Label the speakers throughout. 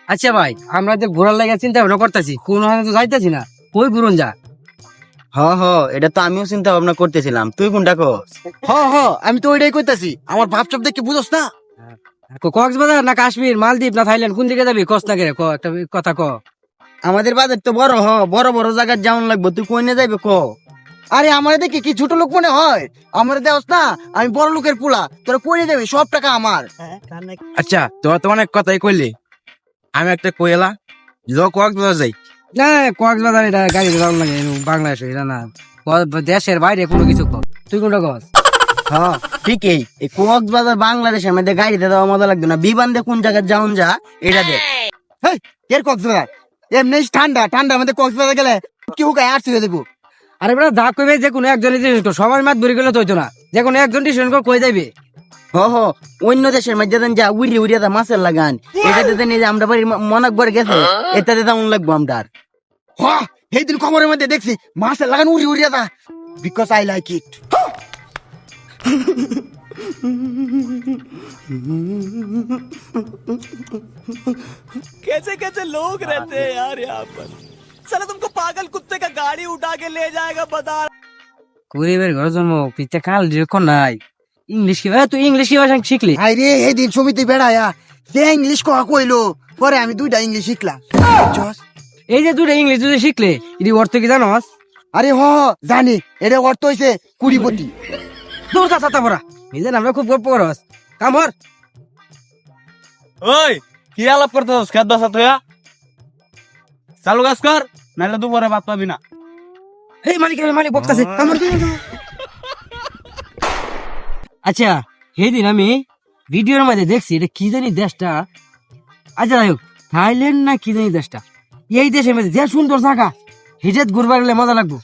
Speaker 1: আচ্ছা ভাই, আমরা যে ঘোরার লাগে চিন্তা ভাবনা করতেছি, কোন তো যাইতেছি না, কই ঘুরুন যা।
Speaker 2: এটা তো আমিও চিন্তা ভাবনা করতেছিলাম, তুই কোনটা কস?
Speaker 3: আমি তো ওইটাই কইতাছি, আমার ভাবসাব দেখে বুঝোস না।
Speaker 1: কক্সবাজার না কাশ্মীর, মালদ্বীপ না থাইল্যান্ড, কোন দিকে যাবি কস না কে ক একটা কথা ক।
Speaker 2: আমাদের বাজার তো বড় বড় বড় জায়গায় যাওয়ান লাগবে, তুই কই না যাইবে ক?
Speaker 3: আরে আমার দেখে কি ছোট লোক মনে হয়? আমার দেওস না, আমি বড় লোকের পোলা, তোরা কইরে দেবে, সব টাকা আমার।
Speaker 4: আচ্ছা তোরা তো অনেক কথাই কইলি, আমি একটা কইলা কক্সবাজার যাই।
Speaker 1: না কক্সবাজার এটা গাড়ি যাওয়ার লাগে, বাংলাদেশ এটা না, দেশের বাইরে কোনো কিছু কর, তুই কোনটা কস?
Speaker 2: ঠিকই, এই কক্সবাজার বাংলাদেশের মধ্যে গাড়িতে যাওয়া মজা লাগবে না, বিমান দিয়ে কোন জায়গায় যাওন যা এটা দেখ।
Speaker 3: এর কক্সবাজার এমনি ঠান্ডা ঠান্ডা, আমাদের কক্সবাজার গেলে কি হুকায় আর ছিঁড়ে দেবো।
Speaker 1: আরে বেটা যা কইবে, যে কোনো একজন ডিসিশন কর, সবার মাত ধরে গেলে তো হইতো না, যে কোনো একজন ডিসিশন কর, কই যাইবে।
Speaker 2: অন্য দেশের মধ্যে দেন যা উড়িয়া দা মাছের লাগান, এটাতে দেন এই যে আমরা বাড়ির মনাক বরে গেছে, এটাতে তেমন লাগবো আমরা।
Speaker 3: সেই দিন খবরের মধ্যে দেখছি মাছের লাগান উড়ি উড়িয়া দা, বিকজ আই লাইক ইট।
Speaker 5: कैसे कैसे लोग रहते हैं यार यहाँ पर। साला तुमको पागल कुत्ते का गाड़ी उठा के ले जाएगा बता।
Speaker 1: গরিবের ঘর জন্ম, পিতা কাল যখন নাই, ইংলিশ কি তুই ইংলিশ কি ভাষা শিখলি?
Speaker 3: আই রে এই দিন ছবিতে বেড়ায়া যে ইংলিশ কইলো, পরে আমি দুইটা ইংলিশ শিখলাম।
Speaker 1: এই যে দুটো ইংলিশ যদি শিখলে, এটি অর্থ কি জানোস?
Speaker 3: আরে জানি, এটা অর্থ হইছে কুড়িপতি।
Speaker 1: দূর যা ছাতা পড়া, নিজে আমরা খুব গল্প করস, কাম হর।
Speaker 4: ওই কি আলাপ করতেছস খেত বাসা তোয়া? চালু কাজ কর, নাহলে দুপুরে ভাত পাবি না।
Speaker 1: এই মালিক বকতাছে, কাম হর। আচ্ছা সেদিন আমি ভিডিওর মধ্যে দেখছি, এটা কি জানি দেশটা, আচ্ছা যাই হোক, থাইল্যান্ড না কি জানি দেশটা, এই দেশের মধ্যে যে সুন্দর জায়গা, হেজাত ঘুরবার গেলে মজা লাগবো।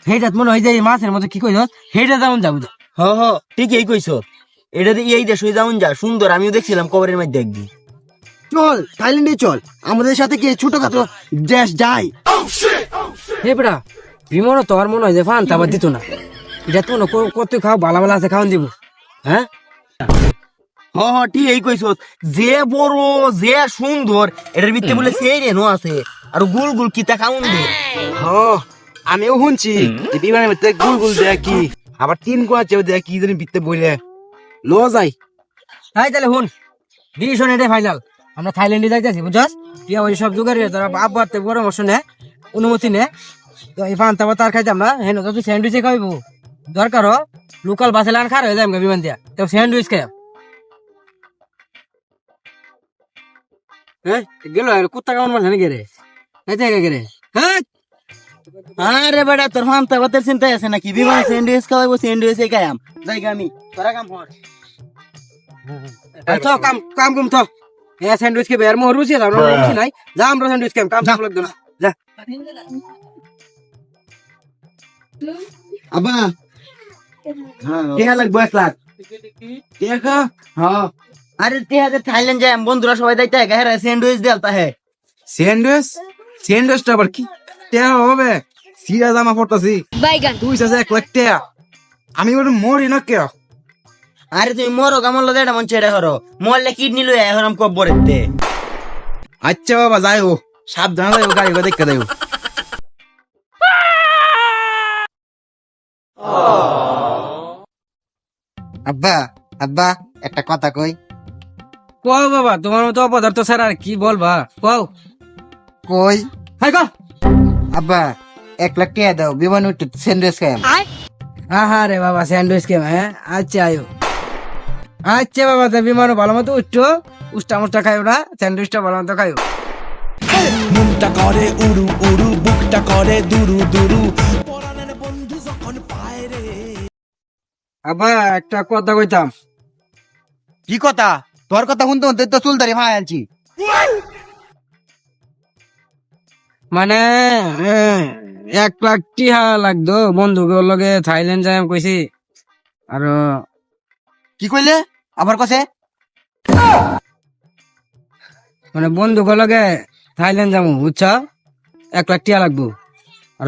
Speaker 1: হেজাত মনে হয় যে এই মাছের মধ্যে কি কই হেজা যেমন যাবো।
Speaker 2: ঠিকই কইছ, এটাতে এই দেশ হয়ে যাওন যা সুন্দর, আমিও দেখছিলাম কবরের মধ্যে একদিন।
Speaker 3: চল থাইল্যান্ডে চল, আমাদের সাথে কি ছোটখাটো দেশ যাই।
Speaker 1: হে বেটা, বিমানও তো আর মনে হয় যে ফান তাবার দিত না, এটা তো কত খাও ভালো ভালো আছে, খাওয়ান দিব। হ্যাঁ
Speaker 2: ঠিকই কইছ, যে বড় যে সুন্দর, এটার ভিতরে বলে সেই রেনো আছে, আর গুল গুল কিতা খাউন দে।
Speaker 4: আমিও শুনছি বিমানের ভিতরে গুল গুল দেয় কি, আবার তিন কোয়া চেয়ে দেয় কি জানি ভিতরে বইলে লো যাই।
Speaker 1: তাই তাহলে শুন, ডিসিশন এটাই ফাইনাল, আমরা থাইল্যান্ডে যাইতেছি, বুঝছস? টিয়া ওই সব জোগাড়ি তারা আব্বার পরামর্শ নে, অনুমতি নে, তো এই ফান তারপর তার খাইতাম না, হেন তো তুই স্যান্ডউইচে খাইবো, দরকার লোকাল বাসে লান খার হয়ে যাবে বিমান দিয়া, তো স্যান্ডউইচ খাই। হ্যাঁ গেল কুত্তা কেমন মারছে নাকি রে, গেরে। হ্যাঁ
Speaker 2: আরে বেটা, তোর ফান্তা বাতের চিন্তা আছে নাকি? বিমান স্যান্ডউইচ খাওয়াইবো, স্যান্ডউইচ খাইয়াম জায়গা আমি, তোরা কাম হর।
Speaker 1: তো কাম কম তো, হ্যাঁ স্যান্ডউইচ খেয়ে আর মোর রুচি আমরা রুচি নাই, যা আমরা স্যান্ডউইচ খাই, কাম চাপ লাগতো না, যা।
Speaker 3: আব্বা
Speaker 2: টিহা লাগবো 1 লাখ
Speaker 3: দেখা।
Speaker 2: আরে টিহাতে থাইল্যান্ড যাই বন্ধুরা সবাই যাইতে হেরা স্যান্ডউইচ দেলতা হে।
Speaker 4: স্যান্ডউইচটা আবার কি টেয়া হবে? সিরা জামা পড়তাছি তুই চাষে 1 লাখ টেয়া, আমি ওটা মরি না কে?
Speaker 2: আরে তুমি মরো গামল এটা মন ছেড়ে হরো, মরলে কিডনি লই হরাম কবরেতে।
Speaker 4: আচ্ছা বাবা যাই ও, সাবধানে যাই, গাড়ি দেখে যাই।
Speaker 3: আব্বা আব্বা একটা কথা কই।
Speaker 1: কও বাবা, তোমার মতো অপদার্থ স্যার আর কি বলবা, কও।
Speaker 3: কই
Speaker 1: হাই কও।
Speaker 3: আব্বা 1 লাখ টাকা দাও, বিমান উঠে স্যান্ডউইচ খাইম।
Speaker 1: হ্যাঁ রে বাবা, স্যান্ডউইচ খেয়ে, হ্যাঁ আচ্ছা আয়ো। আচ্ছা বাবা, তা বিমানও ভালো মতো উঠছো, উষ্টা মুষ্টা খাইও না, স্যান্ডউইচটা ভালো মতো খাইও।
Speaker 5: মনটা করে উড়ু উড়ু, বুকটা করে দুরু দুরু, পরাণের বন্ধু যখন পায় রে।
Speaker 1: আব্বা একটা কথা কইতাম।
Speaker 3: কি কথা? তোর কথা শুনতে শুনতে তো চুলদারি ভাই আনছি।
Speaker 1: মানে 1 লাখ টিহা লাগতো, বন্ধুকে লগে থাইল্যান্ড যাই কইছি। আর
Speaker 3: কি কইলে আবার কসে?
Speaker 1: মানে বন্ধুকে লগে থাইল্যান্ড যাবো, বুঝছ? 1 লাখ টিহা লাগবো, আর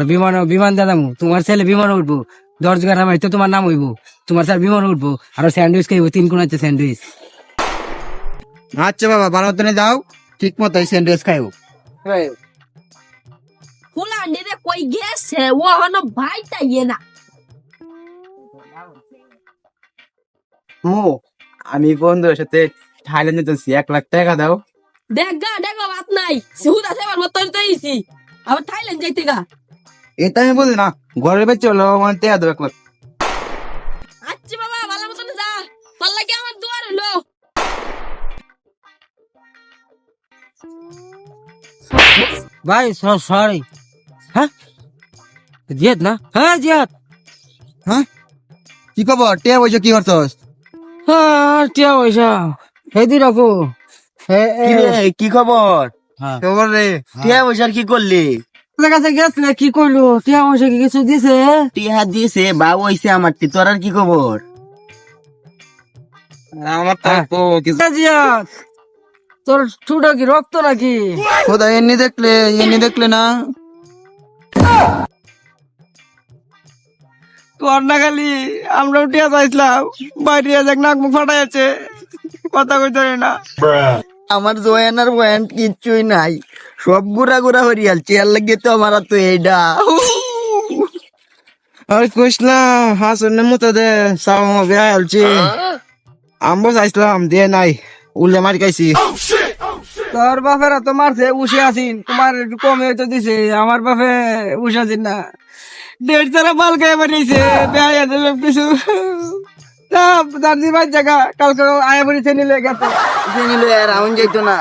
Speaker 1: বিমান দিয়ে যাবো, তোমার ছেলে বিমান উঠবো, 10 জোগাড় আমার তো তোমার নাম হইবো, তোমার স্যার বিমান উঠবো, আর স্যান্ডউইচ খাইবো, 3 কোন আছে স্যান্ডউইচ।
Speaker 3: আচ্ছা বাবা, ভালো মতনে যাও, ঠিক মতো স্যান্ডউইচ খাইও।
Speaker 6: ফুলা নিরে কই গেছে ও হনো ভাইটা ইয়ে না
Speaker 4: ও আমি বন্ধুর সাথে থাইল্যান্ডে যাচ্ছি, 1 লাখ টাকা দাও।
Speaker 6: দেখা বাত নাই সুদা সেবার মত তৈছি আবার থাইল্যান্ড যাইতে গা
Speaker 4: এটা আমি বলি না, ঘরের বেচে হলো আমার টাকা দাও 1 লাখ।
Speaker 6: আচ্ছা বাবা ভালো মতন যা তোর লাগে আমার দুয়ার হলো
Speaker 1: ভাই সরি। হ্যাঁ জিয়াদ না? হ্যাঁ জিয়াদ।
Speaker 3: হ্যাঁ কি খবর? টিয়া পয়সা কি করছস?
Speaker 1: হ্যাঁ টিয়া পয়সা সেই দিন রাখো।
Speaker 2: কি রে, কি খবর?
Speaker 4: খবর রে,
Speaker 2: টিয়া পয়সার কি করলি?
Speaker 1: কাছে গেছিলে কি করলো? টিয়া পয়সা কি কিছু দিছে?
Speaker 2: টিয়া দিয়েছে, বাবু হইছে আমার, তোর আর কি খবর?
Speaker 4: আমার তো কিছু
Speaker 1: জিয়াদ তোর চুটা কি রক্ত নাকি?
Speaker 3: খোদা এমনি দেখলে না।
Speaker 1: তোর না খালি আমরা টিয়া চাইছিলাম, বাইরে যাক নাক মুখ ফাটাই আছে, কথা কইতে না।
Speaker 2: আমার জয়ান আর বয়ান কিচ্ছুই নাই, সব গুড়া হরিয়াল চেয়ার লাগিয়ে তো আমার তো এইটা।
Speaker 4: আর কইস না, হাসনের মতো দে সাও বিয়া হলছি, আমবো চাইছিলাম দিয়ে নাই, উল্লে মারি খাইছি।
Speaker 1: তোর বাপেরা তো মারছে উসে আসিন, তোমার একটু কমে তো দিছে, আমার বাপে উসে আসিন না, 1.5 তারা মাল খাই বানিয়েছে, বেহাইয়া দেবে কিছু দার্জি ভাই জায়গা কালকে আয়া বাড়িতে নিলে গেছে।
Speaker 2: নিল আর আউন যাইতো না।